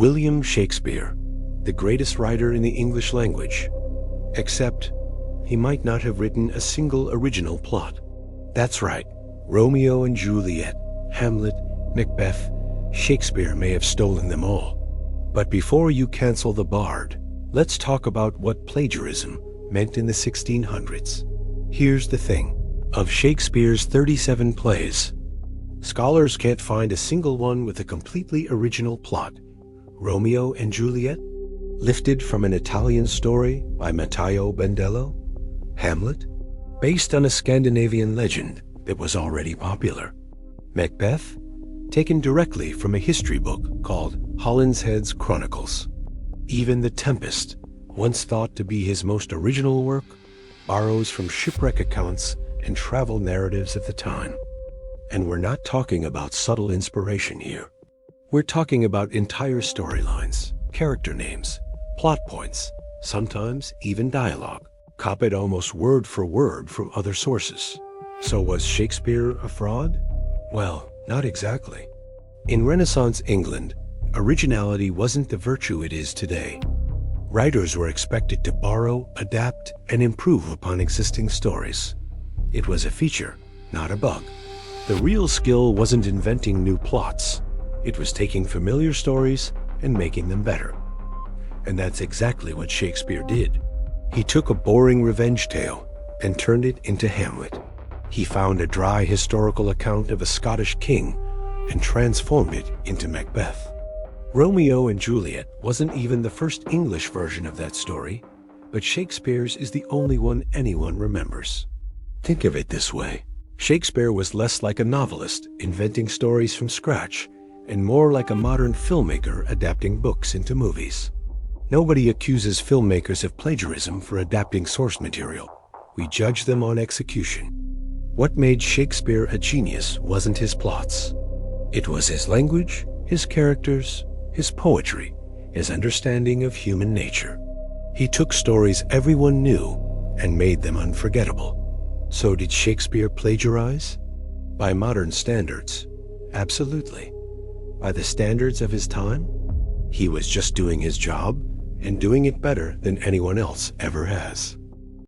William Shakespeare, the greatest writer in the English language. Except, he might not have written a single original plot. That's right, Romeo and Juliet, Hamlet, Macbeth, Shakespeare may have stolen them all. But before you cancel the bard, let's talk about what plagiarism meant in the 1600s. Here's the thing. Of Shakespeare's 37 plays, scholars can't find a single one with a completely original plot. Romeo and Juliet, lifted from an Italian story by Matteo Bandello. Hamlet, based on a Scandinavian legend that was already popular. Macbeth, taken directly from a history book called Holinshead's Chronicles. Even The Tempest, once thought to be his most original work, borrows from shipwreck accounts and travel narratives of the time. And we're not talking about subtle inspiration here. We're talking about entire storylines, character names, plot points, sometimes even dialogue, copied almost word for word from other sources. So was Shakespeare a fraud? Well, not exactly. In Renaissance England, originality wasn't the virtue it is today. Writers were expected to borrow, adapt, and improve upon existing stories. It was a feature, not a bug. The real skill wasn't inventing new plots. It was taking familiar stories and making them better. And that's exactly what Shakespeare did. He took a boring revenge tale and turned it into Hamlet. He found a dry historical account of a Scottish king and transformed it into Macbeth. Romeo and Juliet wasn't even the first English version of that story, but Shakespeare's is the only one anyone remembers. Think of it this way. Shakespeare was less like a novelist inventing stories from scratch and more like a modern filmmaker adapting books into movies. Nobody accuses filmmakers of plagiarism for adapting source material. We judge them on execution. What made Shakespeare a genius wasn't his plots. It was his language, his characters, his poetry, his understanding of human nature. He took stories everyone knew and made them unforgettable. So did Shakespeare plagiarize? By modern standards, absolutely. By the standards of his time, he was just doing his job and doing it better than anyone else ever has.